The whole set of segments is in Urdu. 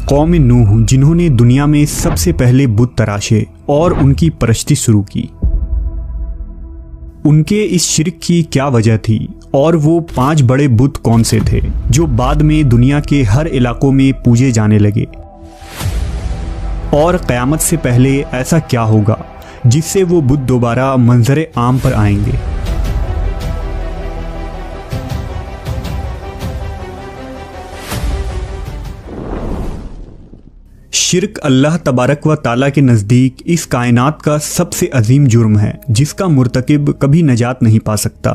قوم نوح جنہوں نے دنیا میں سب سے پہلے بت تراشے اور ان کی پرستش شروع کی، ان کے اس شرک کی کیا وجہ تھی اور وہ 5 بڑے بت کون سے تھے جو بعد میں دنیا کے ہر علاقوں میں پوجے جانے لگے، اور قیامت سے پہلے ایسا کیا ہوگا جس سے وہ بت دوبارہ منظر عام پر آئیں گے۔ شرک اللہ تبارک و تعالیٰ کے نزدیک اس کائنات کا سب سے عظیم جرم ہے جس کا مرتکب کبھی نجات نہیں پا سکتا۔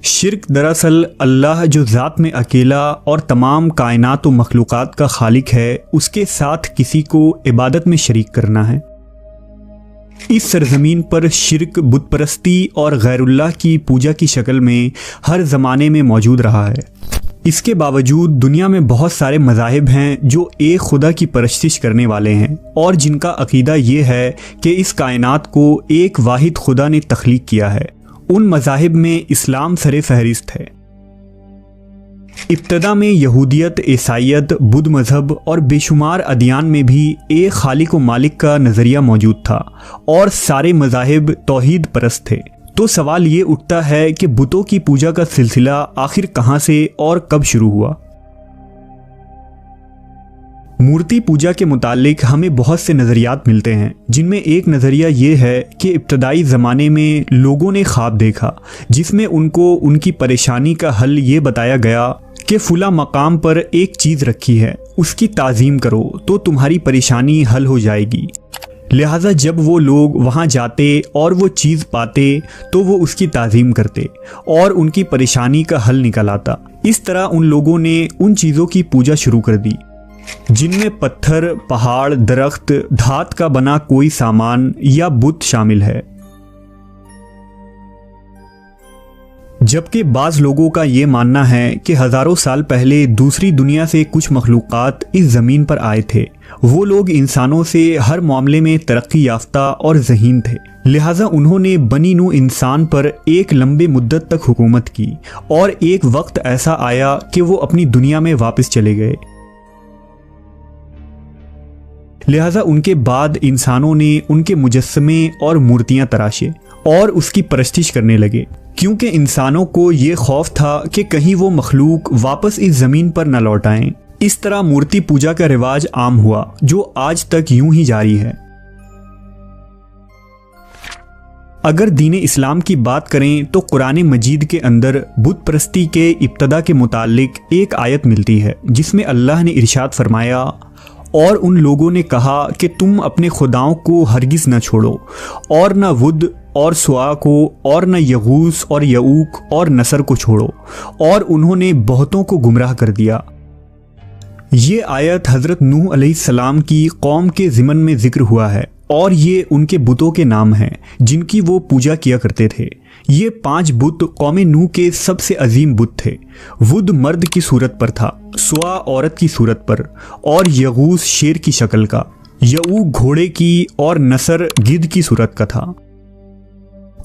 شرک دراصل اللہ جو ذات میں اکیلا اور تمام کائنات و مخلوقات کا خالق ہے اس کے ساتھ کسی کو عبادت میں شریک کرنا ہے۔ اس سرزمین پر شرک بت پرستی اور غیر اللہ کی پوجا کی شکل میں ہر زمانے میں موجود رہا ہے۔ اس کے باوجود دنیا میں بہت سارے مذاہب ہیں جو ایک خدا کی پرستش کرنے والے ہیں اور جن کا عقیدہ یہ ہے کہ اس کائنات کو ایک واحد خدا نے تخلیق کیا ہے۔ ان مذاہب میں اسلام سر فہرست ہے۔ ابتدا میں یہودیت، عیسائیت، بدھ مذہب اور بے شمار ادیان میں بھی ایک خالق و مالک کا نظریہ موجود تھا اور سارے مذاہب توحید پرست تھے۔ تو سوال یہ اٹھتا ہے کہ بتوں کی پوجا کا سلسلہ آخر کہاں سے اور کب شروع ہوا؟ مورتی پوجا کے متعلق ہمیں بہت سے نظریات ملتے ہیں، جن میں ایک نظریہ یہ ہے کہ ابتدائی زمانے میں لوگوں نے خواب دیکھا جس میں ان کو ان کی پریشانی کا حل یہ بتایا گیا کہ فلاں مقام پر ایک چیز رکھی ہے، اس کی تعظیم کرو تو تمہاری پریشانی حل ہو جائے گی۔ لہٰذا جب وہ لوگ وہاں جاتے اور وہ چیز پاتے تو وہ اس کی تعظیم کرتے اور ان کی پریشانی کا حل نکل آتا۔ اس طرح ان لوگوں نے ان چیزوں کی پوجا شروع کر دی جن میں پتھر، پہاڑ، درخت، دھات کا بنا کوئی سامان یا بت شامل ہے۔ جبکہ بعض لوگوں کا یہ ماننا ہے کہ ہزاروں سال پہلے دوسری دنیا سے کچھ مخلوقات اس زمین پر آئے تھے۔ وہ لوگ انسانوں سے ہر معاملے میں ترقی یافتہ اور ذہین تھے، لہٰذا انہوں نے بنی نوع انسان پر ایک لمبے مدت تک حکومت کی، اور ایک وقت ایسا آیا کہ وہ اپنی دنیا میں واپس چلے گئے۔ لہٰذا ان کے بعد انسانوں نے ان کے مجسمے اور مورتیاں تراشے اور اس کی پرستش کرنے لگے، کیونکہ انسانوں کو یہ خوف تھا کہ کہیں وہ مخلوق واپس اس زمین پر نہ لوٹ آئیں۔ اس طرح مورتی پوجا کا رواج عام ہوا جو آج تک یوں ہی جاری ہے۔ اگر دین اسلام کی بات کریں تو قرآن مجید کے اندر بت پرستی کے ابتدا کے متعلق ایک آیت ملتی ہے جس میں اللہ نے ارشاد فرمایا، اور ان لوگوں نے کہا کہ تم اپنے خداؤں کو ہرگز نہ چھوڑو، اور نہ ود اور سوا کو، اور نہ یغوث اور یعوق اور نصر کو چھوڑو، اور انہوں نے بہتوں کو گمراہ کر دیا۔ یہ آیت حضرت نوح علیہ السلام کی قوم کے ضمن میں ذکر ہوا ہے، اور یہ ان کے بتوں کے نام ہیں جن کی وہ پوجا کیا کرتے تھے۔ یہ 5 بت قوم نوح کے سب سے عظیم بت تھے۔ ود مرد کی صورت پر تھا، سوا عورت کی صورت پر، اور یغوث شیر کی شکل کا، یعوق گھوڑے کی، اور نصر گدھ کی صورت کا تھا۔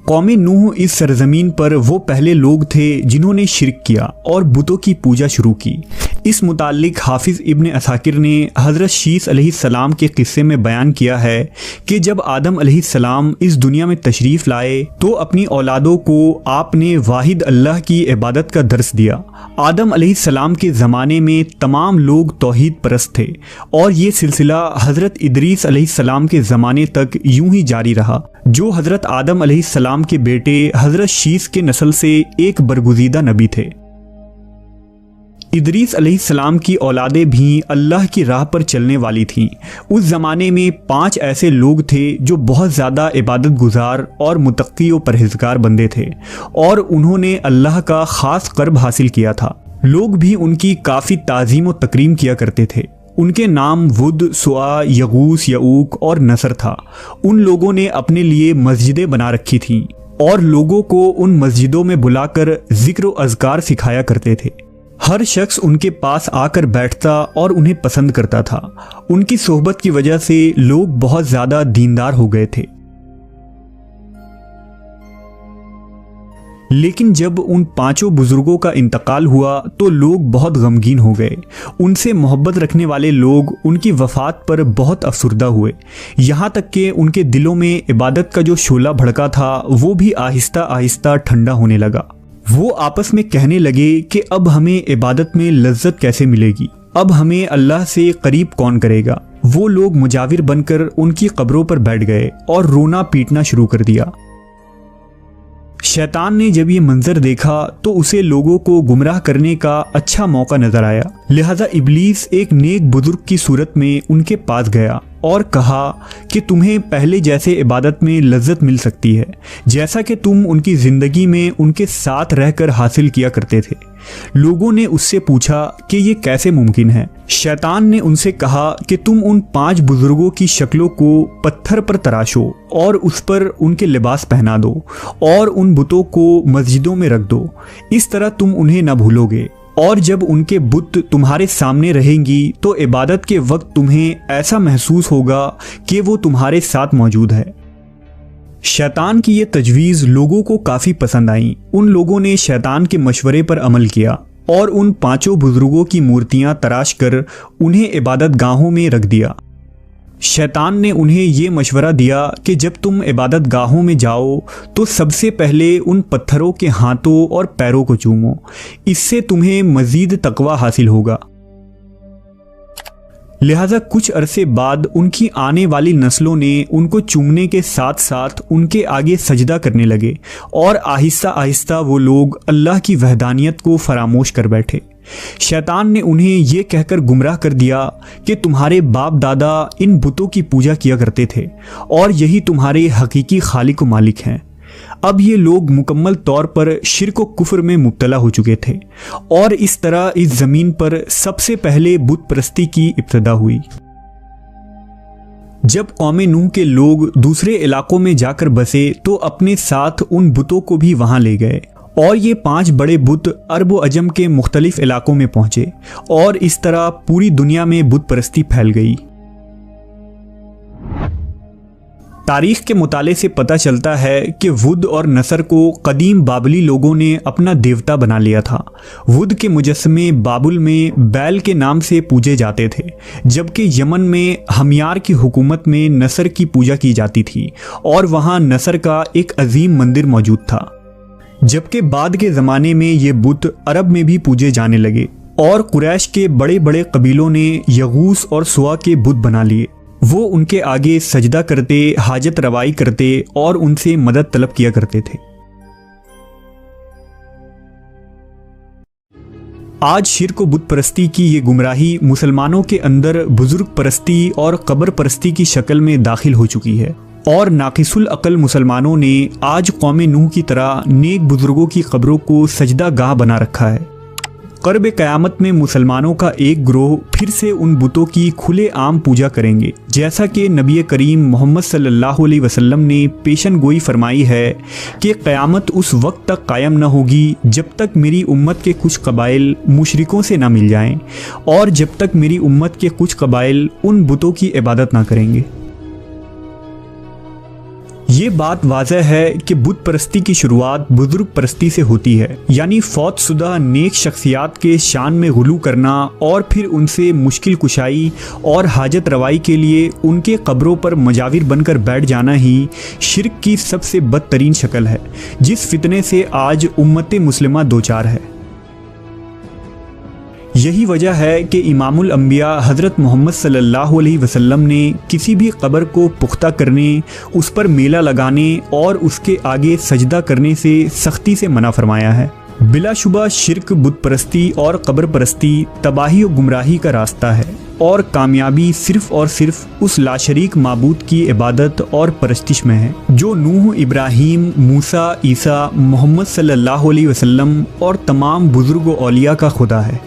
قوم نوح اس سرزمین پر وہ پہلے لوگ تھے جنہوں نے شرک کیا اور بتوں کی پوجا شروع کی۔ اس متعلق حافظ ابن عساکر نے حضرت شیث علیہ السلام کے قصے میں بیان کیا ہے کہ جب آدم علیہ السلام اس دنیا میں تشریف لائے تو اپنی اولادوں کو آپ نے واحد اللہ کی عبادت کا درس دیا۔ آدم علیہ السلام کے زمانے میں تمام لوگ توحید پرست تھے، اور یہ سلسلہ حضرت ادریس علیہ السلام کے زمانے تک یوں ہی جاری رہا، جو حضرت آدم علیہ السلام کے بیٹے حضرت شیث کے نسل سے ایک برگزیدہ نبی تھے۔ ادریس علیہ السلام کی اولادیں بھی اللہ کی راہ پر چلنے والی تھیں۔ اس زمانے میں 5 ایسے لوگ تھے جو بہت زیادہ عبادت گزار اور متقی و پرہیزگار بندے تھے، اور انہوں نے اللہ کا خاص قرب حاصل کیا تھا۔ لوگ بھی ان کی کافی تعظیم و تکریم کیا کرتے تھے۔ ان کے نام ود، سوا، یغوث، یعوق اور نصر تھا۔ ان لوگوں نے اپنے لیے مسجدیں بنا رکھی تھیں اور لوگوں کو ان مسجدوں میں بلا کر ذکر و اذکار سکھایا کرتے تھے۔ ہر شخص ان کے پاس آ کر بیٹھتا اور انہیں پسند کرتا تھا۔ ان کی صحبت کی وجہ سے لوگ بہت زیادہ دیندار ہو گئے تھے۔ لیکن جب ان 5 بزرگوں کا انتقال ہوا تو لوگ بہت غمگین ہو گئے۔ ان سے محبت رکھنے والے لوگ ان کی وفات پر بہت افسردہ ہوئے، یہاں تک کہ ان کے دلوں میں عبادت کا جو شعلہ بھڑکا تھا وہ بھی آہستہ آہستہ ٹھنڈا ہونے لگا۔ وہ آپس میں کہنے لگے کہ اب ہمیں عبادت میں لذت کیسے ملے گی، اب ہمیں اللہ سے قریب کون کرے گا۔ وہ لوگ مجاور بن کر ان کی قبروں پر بیٹھ گئے اور رونا پیٹنا شروع کر دیا۔ شیطان نے جب یہ منظر دیکھا تو اسے لوگوں کو گمراہ کرنے کا اچھا موقع نظر آیا، لہذا ابلیس ایک نیک بزرگ کی صورت میں ان کے پاس گیا اور کہا کہ تمہیں پہلے جیسے عبادت میں لذت مل سکتی ہے جیسا کہ تم ان کی زندگی میں ان کے ساتھ رہ کر حاصل کیا کرتے تھے۔ لوگوں نے اس سے پوچھا کہ یہ کیسے ممکن ہے؟ شیطان نے ان سے کہا کہ تم ان 5 بزرگوں کی شکلوں کو پتھر پر تراشو اور اس پر ان کے لباس پہنا دو اور ان بتوں کو مسجدوں میں رکھ دو، اس طرح تم انہیں نہ بھولو گے، اور جب ان کے بت تمہارے سامنے رہیں گی تو عبادت کے وقت تمہیں ایسا محسوس ہوگا کہ وہ تمہارے ساتھ موجود ہے۔ شیطان کی یہ تجویز لوگوں کو کافی پسند آئی۔ ان لوگوں نے شیطان کے مشورے پر عمل کیا اور ان 5 بزرگوں کی مورتیاں تراش کر انہیں عبادت گاہوں میں رکھ دیا۔ شیطان نے انہیں یہ مشورہ دیا کہ جب تم عبادت گاہوں میں جاؤ تو سب سے پہلے ان پتھروں کے ہاتھوں اور پیروں کو چومو، اس سے تمہیں مزید تقویٰ حاصل ہوگا۔ لہذا کچھ عرصے بعد ان کی آنے والی نسلوں نے ان کو چومنے کے ساتھ ساتھ ان کے آگے سجدہ کرنے لگے، اور آہستہ آہستہ وہ لوگ اللہ کی وحدانیت کو فراموش کر بیٹھے۔ شیطان نے انہیں یہ کہہ کر گمراہ کر دیا کہ تمہارے باپ دادا ان بتوں کی پوجا کیا کرتے تھے اور یہی تمہارے حقیقی خالق و مالک ہیں۔ اب یہ لوگ مکمل طور پر شرک و کفر میں مبتلا ہو چکے تھے، اور اس طرح اس زمین پر سب سے پہلے بت پرستی کی ابتدا ہوئی۔ جب قوم نوح کے لوگ دوسرے علاقوں میں جا کر بسے تو اپنے ساتھ ان بتوں کو بھی وہاں لے گئے، اور یہ 5 بڑے بت عرب و عجم کے مختلف علاقوں میں پہنچے، اور اس طرح پوری دنیا میں بت پرستی پھیل گئی۔ تاریخ کے مطالعے سے پتہ چلتا ہے کہ ود اور نصر کو قدیم بابلی لوگوں نے اپنا دیوتا بنا لیا تھا۔ ود کے مجسمے بابل میں بیل کے نام سے پوجے جاتے تھے، جبکہ یمن میں ہمیار کی حکومت میں نصر کی پوجا کی جاتی تھی، اور وہاں نصر کا ایک عظیم مندر موجود تھا۔ جبکہ بعد کے زمانے میں یہ بت عرب میں بھی پوجے جانے لگے، اور قریش کے بڑے بڑے قبیلوں نے یغوث اور سوا کے بت بنا لیے۔ وہ ان کے آگے سجدہ کرتے، حاجت روائی کرتے اور ان سے مدد طلب کیا کرتے تھے۔ آج شرک و بت پرستی کی یہ گمراہی مسلمانوں کے اندر بزرگ پرستی اور قبر پرستی کی شکل میں داخل ہو چکی ہے، اور ناقص العقل مسلمانوں نے آج قوم نوح کی طرح نیک بزرگوں کی قبروں کو سجدہ گاہ بنا رکھا ہے۔ قرب قیامت میں مسلمانوں کا ایک گروہ پھر سے ان بتوں کی کھلے عام پوجا کریں گے، جیسا کہ نبی کریم محمد صلی اللہ علیہ وسلم نے پیشن گوئی فرمائی ہے کہ قیامت اس وقت تک قائم نہ ہوگی جب تک میری امت کے کچھ قبائل مشرکوں سے نہ مل جائیں، اور جب تک میری امت کے کچھ قبائل ان بتوں کی عبادت نہ کریں گے۔ یہ بات واضح ہے کہ بت پرستی کی شروعات بزرگ پرستی سے ہوتی ہے، یعنی فوت شدہ نیک شخصیات کے شان میں غلو کرنا اور پھر ان سے مشکل کشائی اور حاجت روائی کے لیے ان کے قبروں پر مجاور بن کر بیٹھ جانا ہی شرک کی سب سے بدترین شکل ہے، جس فتنے سے آج امت مسلمہ دوچار ہے۔ یہی وجہ ہے کہ امام الانبیاء حضرت محمد صلی اللہ علیہ وسلم نے کسی بھی قبر کو پختہ کرنے، اس پر میلہ لگانے اور اس کے آگے سجدہ کرنے سے سختی سے منع فرمایا ہے۔ بلا شبہ شرک، بت پرستی اور قبر پرستی تباہی و گمراہی کا راستہ ہے، اور کامیابی صرف اور صرف اس لاشریک معبود کی عبادت اور پرستش میں ہے جو نوح، ابراہیم، موسیٰ، عیسیٰ، محمد صلی اللہ علیہ وسلم اور تمام بزرگ و اولیاء کا خدا ہے۔